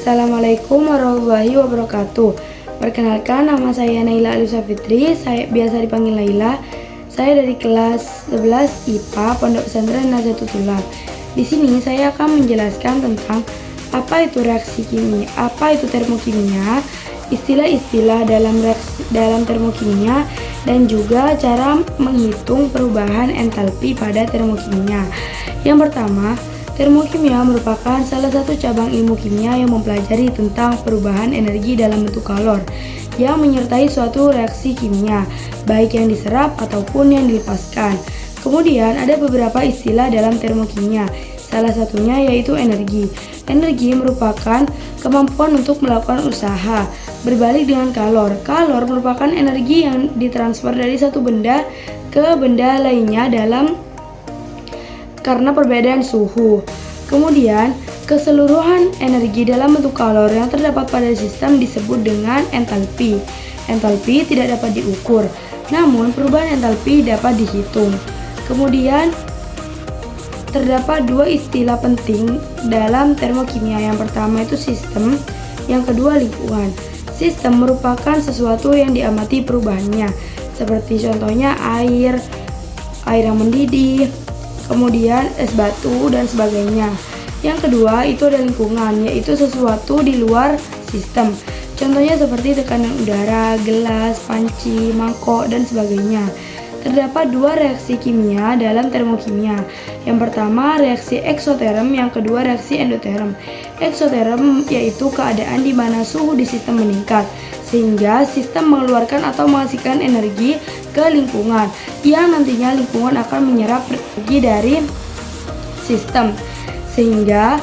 Assalamualaikum warahmatullahi wabarakatuh. Perkenalkan, nama saya Naila Alisa Fitri, saya biasa dipanggil Laila. Saya dari kelas 11 IPA Pondok Pesantren Nahdlatul. Di sini saya akan menjelaskan tentang apa itu reaksi kimia, apa itu termokimia, istilah-istilah dalam termokimia, dan juga cara menghitung perubahan entalpi pada termokimia. Yang pertama, termokimia merupakan salah satu cabang ilmu kimia yang mempelajari tentang perubahan energi dalam bentuk kalor yang menyertai suatu reaksi kimia, baik yang diserap ataupun yang dilepaskan. Kemudian ada beberapa istilah dalam termokimia, salah satunya yaitu energi. Energi merupakan kemampuan untuk melakukan usaha, berbalik dengan kalor. Kalor merupakan energi yang ditransfer dari satu benda ke benda lainnya karena perbedaan suhu. Kemudian, keseluruhan energi dalam bentuk kalor yang terdapat pada sistem disebut dengan entalpi. Entalpi tidak dapat diukur, namun perubahan entalpi dapat dihitung. Kemudian, terdapat dua istilah penting dalam termokimia. Yang pertama itu sistem, yang kedua lingkungan. Sistem merupakan sesuatu yang diamati perubahannya, seperti contohnya air yang mendidih, kemudian es batu dan sebagainya. Yang kedua itu ada lingkungan, yaitu sesuatu di luar sistem. Contohnya seperti tekanan udara, gelas, panci, mangkok, dan sebagainya. Terdapat dua reaksi kimia dalam termokimia. Yang pertama reaksi eksoterm, yang kedua reaksi endoterm. Eksoterm yaitu keadaan di mana suhu di sistem meningkat, sehingga sistem mengeluarkan atau menghasilkan energi ke lingkungan, yang nantinya lingkungan akan menyerap energi dari sistem, sehingga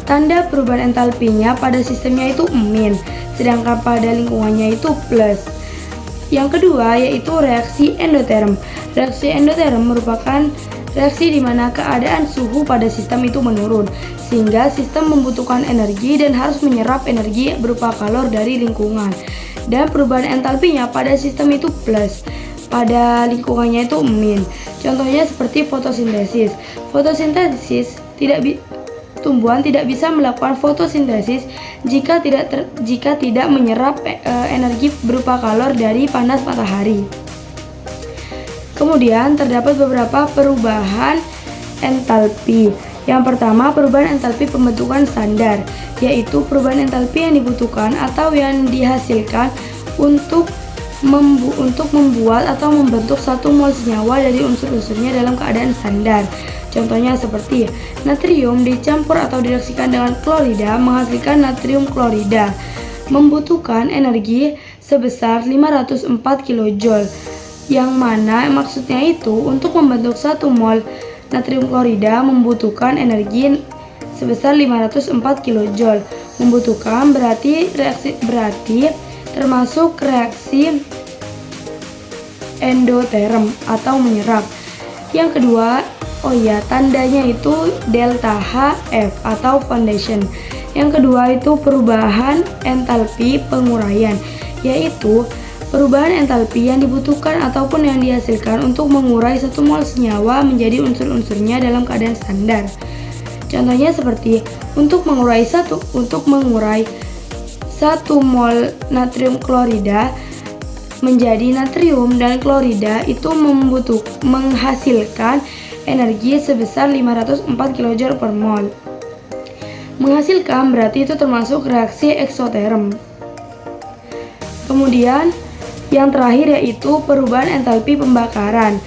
tanda perubahan entalpinya pada sistemnya itu min, sedangkan pada lingkungannya itu plus. Yang kedua yaitu reaksi endoterm. Reaksi endoterm merupakan reaksi di mana keadaan suhu pada sistem itu menurun, sehingga sistem membutuhkan energi dan harus menyerap energi berupa kalor dari lingkungan. Dan perubahan entalpinya pada sistem itu plus, pada lingkungannya itu min. Contohnya seperti fotosintesis. Fotosintesis tumbuhan tidak bisa melakukan fotosintesis jika tidak menyerap energi berupa kalor dari panas matahari. Kemudian terdapat beberapa perubahan entalpi. Yang pertama, perubahan entalpi pembentukan standar, yaitu perubahan entalpi yang dibutuhkan atau yang dihasilkan untuk membuat atau membentuk satu mol senyawa dari unsur-unsurnya dalam keadaan standar. Contohnya seperti natrium dicampur atau direaksikan dengan klorida menghasilkan natrium klorida, membutuhkan energi sebesar 504 kJ, yang mana maksudnya itu untuk membentuk 1 mol natrium klorida membutuhkan energi sebesar 504 kJ. Membutuhkan berarti termasuk reaksi endoterm atau menyerap. Yang kedua, tandanya itu delta HF atau foundation. Yang kedua itu perubahan entalpi penguraian, yaitu perubahan entalpi yang dibutuhkan ataupun yang dihasilkan untuk mengurai 1 mol senyawa menjadi unsur-unsurnya dalam keadaan standar. Contohnya seperti untuk mengurai 1 mol natrium klorida menjadi natrium dan klorida itu menghasilkan energi sebesar 504 kJ per mol. Menghasilkan berarti itu termasuk reaksi eksoterm. Kemudian yang terakhir yaitu perubahan entalpi pembakaran.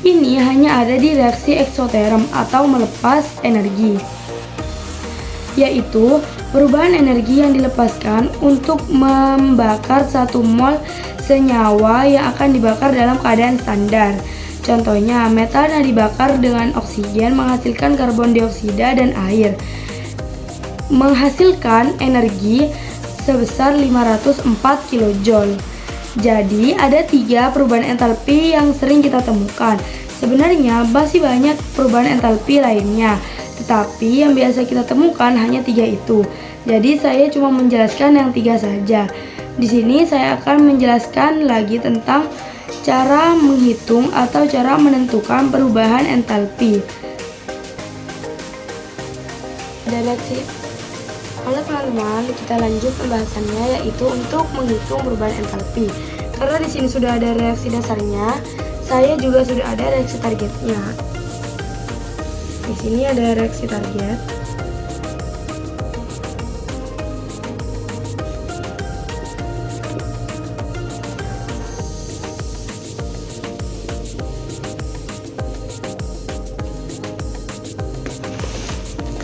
Ini hanya ada di reaksi eksoterm atau melepas energi, yaitu perubahan energi yang dilepaskan untuk membakar 1 mol senyawa yang akan dibakar dalam keadaan standar. Contohnya, metan yang dibakar dengan oksigen menghasilkan karbon dioksida dan air, menghasilkan energi sebesar 504 kJ. Jadi, ada 3 perubahan entalpi yang sering kita temukan. Sebenarnya masih banyak perubahan entalpi lainnya, tetapi yang biasa kita temukan hanya 3 itu. Jadi, saya cuma menjelaskan yang 3 saja. Di sini saya akan menjelaskan lagi tentang cara menghitung atau cara menentukan perubahan entalpi. Halo teman-teman, kita lanjut pembahasannya, yaitu untuk menghitung perubahan entalpi. Karena di sini sudah ada reaksi dasarnya, saya juga sudah ada reaksi targetnya. Di sini ada reaksi target.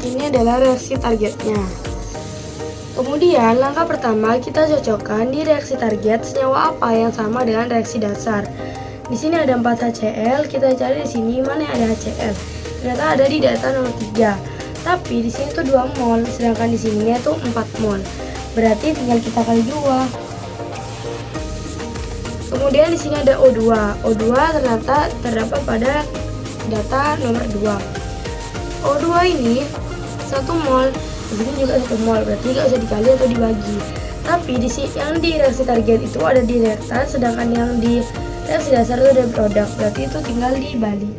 Ini adalah reaksi targetnya. Kemudian langkah pertama kita cocokkan di reaksi target senyawa apa yang sama dengan reaksi dasar. Di sini ada 4 HCl, kita cari di sini mana yang ada HCl. Ternyata ada di data nomor 3. Tapi di sini tuh 2 mol, sedangkan di sini tuh 4 mol. Berarti tinggal kita kali 2. Kemudian di sini ada O2. O2 ternyata terdapat pada data nomor 2. O2 ini 1 mol, di sini juga 1 mol, berarti nggak usah dikali atau dibagi. Tapi di sini yang di reaksi target itu ada di reaktan, sedangkan yang di reaksi dasar itu ada produk, berarti itu tinggal dibalik.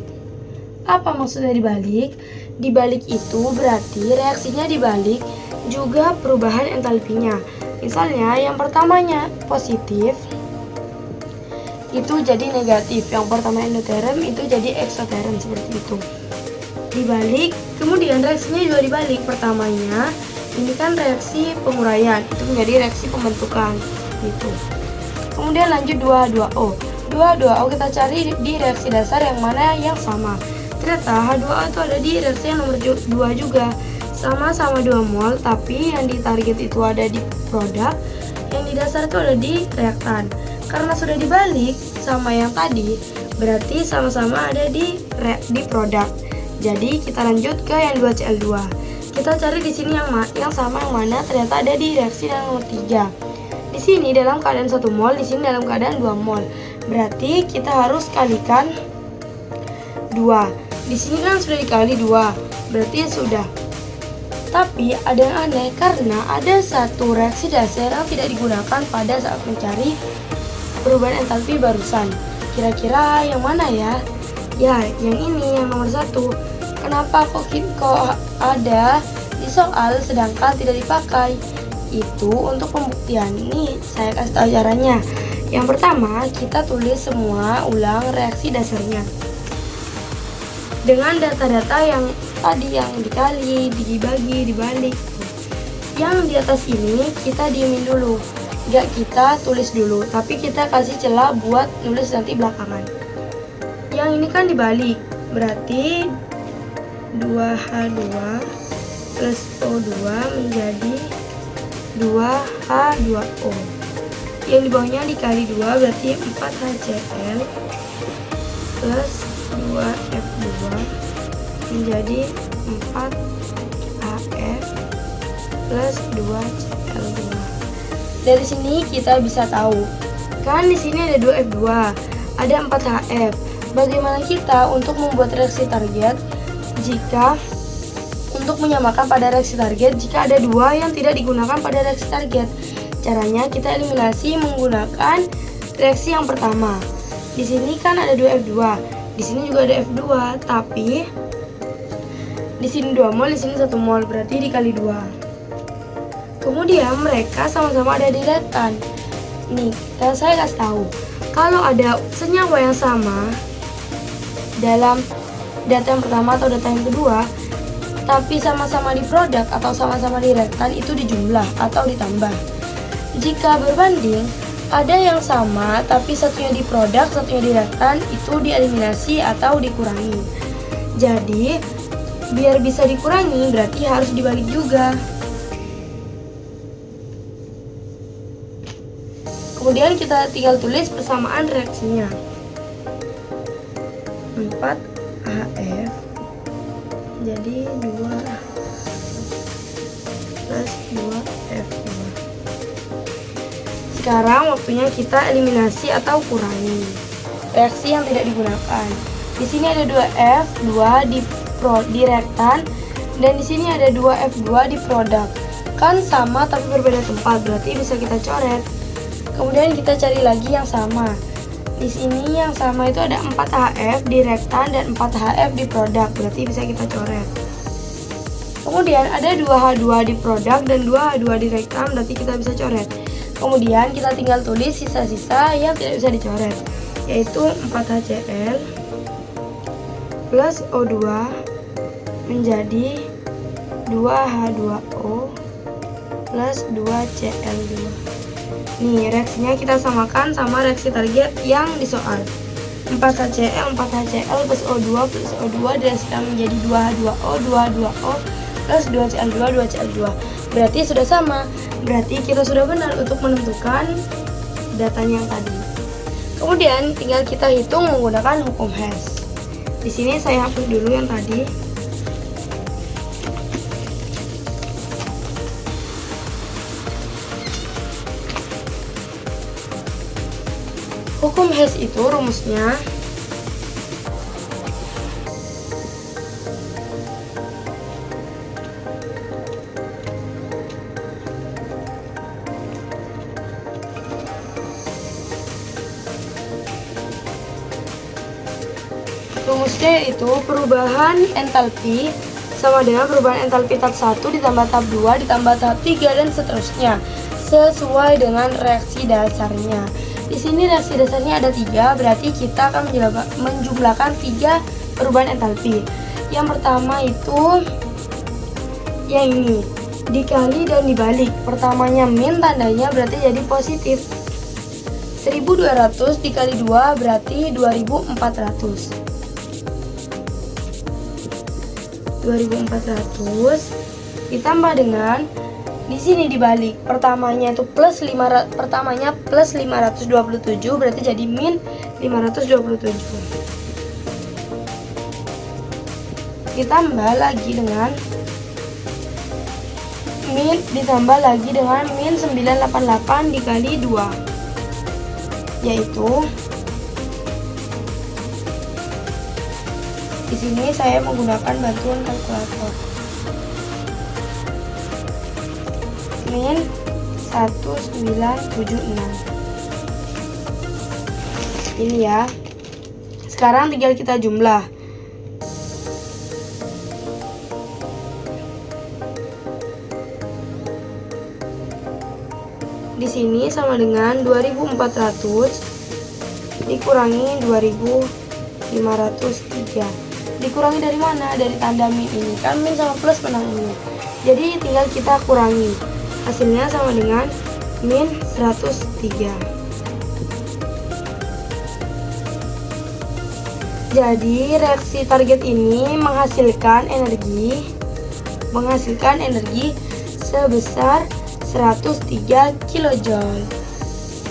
Apa maksudnya dibalik? Dibalik itu berarti reaksinya dibalik juga perubahan entalpinya. Misalnya yang pertamanya positif itu jadi negatif, yang pertama endoterm itu jadi eksoterm, seperti itu. Dibalik, kemudian reaksinya juga dibalik. Pertamanya ini kan reaksi penguraian, itu menjadi reaksi pembentukan gitu. Kemudian lanjut 2,2O. 2,2O kita cari di reaksi dasar yang mana yang sama. Ternyata H2O itu ada di reaksi yang nomor 2 juga, sama-sama 2 mol, tapi yang di target itu ada di produk, yang di dasar itu ada di reaktan. Karena sudah dibalik sama yang tadi, berarti sama-sama ada di produk. Jadi kita lanjut ke yang 2Cl2. Kita cari di sini yang sama yang mana, ternyata ada di reaksi yang nomor 3. Di sini dalam keadaan 1 mol, di sini dalam keadaan 2 mol. Berarti kita harus kalikan 2. Di sini kan sudah dikali 2, berarti sudah. Tapi ada yang aneh karena ada satu reaksi dasar yang tidak digunakan pada saat mencari perubahan entalpi barusan. Kira-kira yang mana ya? Ya, yang ini, yang nomor 1. Kenapa kok ada di soal sedangkan tidak dipakai? Itu untuk pembuktian. Nih, saya kasih tahu caranya. Yang pertama, kita tulis semua ulang reaksi dasarnya dengan data-data yang tadi, yang dikali, dibagi, dibalik. Yang di atas ini kita diemin dulu, nggak kita tulis dulu, tapi kita kasih celah buat nulis nanti belakangan. Yang ini kan dibalik, berarti 2H2 plus O2 menjadi 2H2O. Yang di bawahnya dikali 2 berarti 4HCl plus 2F2 menjadi 4HF plus 2Cl2. Dari sini kita bisa tahu, kan di sini ada 2F2, ada 4HF. Bagaimana kita untuk membuat reaksi target jika untuk menyamakan pada reaksi target jika ada 2 yang tidak digunakan pada reaksi target? Caranya kita eliminasi menggunakan reaksi yang pertama. Di sini kan ada 2F2, di sini juga ada F2, tapi di sini 2 mol, di sini 1 mol, berarti dikali 2. Kemudian mereka sama-sama ada di reaktan. Nih, saya kasih tahu, kalau ada senyawa yang sama dalam data yang pertama atau data yang kedua, tapi sama-sama di produk atau sama-sama di reaktan, itu dijumlah atau ditambah. Jika berbanding, ada yang sama tapi satunya di produk, satunya di reaktan, itu dieliminasi atau dikurangi. Jadi, biar bisa dikurangi berarti harus dibalik juga. Kemudian kita tinggal tulis persamaan reaksinya. 4HF jadi 2 plus 2F2. Sekarang waktunya kita eliminasi atau kurangi reaksi yang tidak digunakan. Di sini ada 2F2 di reaktan dan di sini ada 2F2 di produk. Kan sama tapi berbeda tempat, berarti bisa kita coret. Kemudian kita cari lagi yang sama. Di sini yang sama itu ada 4HF di reaktan dan 4HF di produk, berarti bisa kita coret. Kemudian ada 2H2 di produk dan 2H2 di reaktan, berarti kita bisa coret. Kemudian kita tinggal tulis sisa-sisa yang tidak bisa dicoret, yaitu 4HCl plus O2 menjadi 2H2O plus 2Cl2. Nih, reaksinya kita samakan sama reaksi target yang di soal. 4HCl plus O2 dihasilkan menjadi 2H2O plus 2Cl2 Berarti sudah sama. Berarti kita sudah benar untuk menentukan datanya yang tadi. Kemudian tinggal kita hitung menggunakan hukum Hess. Di sini saya hapus dulu yang tadi. Hukum Hess itu rumusnya yaitu perubahan entalpi sama dengan perubahan entalpi tahap 1 ditambah tahap 2 ditambah tahap 3 dan seterusnya sesuai dengan reaksi dasarnya. Di sini reaksi dasarnya ada 3, berarti kita akan menjumlahkan 3 perubahan entalpi. Yang pertama itu yang ini, dikali dan dibalik. Pertamanya min, tandanya berarti jadi positif. 1200 dikali 2 berarti 2400. 2400 ditambah dengan di sini dibalik, pertamanya itu plus 500, pertamanya plus 527 berarti jadi min 527. Ditambah lagi dengan min min 988 dikali 2, yaitu di sini saya menggunakan bantuan kalkulator. Min 1976. Ini ya. Sekarang tinggal kita jumlah. Di sini sama dengan 2400 dikurangi 2503. Dikurangi dari mana? Dari tanda min ini. Kan min sama plus menang ini. Jadi tinggal kita kurangi. Hasilnya sama dengan min 103. Jadi reaksi target ini menghasilkan energi sebesar 103 kJ.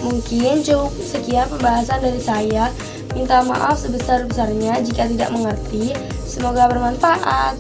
Mungkin cukup sekian pembahasan dari saya. Minta maaf sebesar-besarnya jika tidak mengerti. Semoga bermanfaat.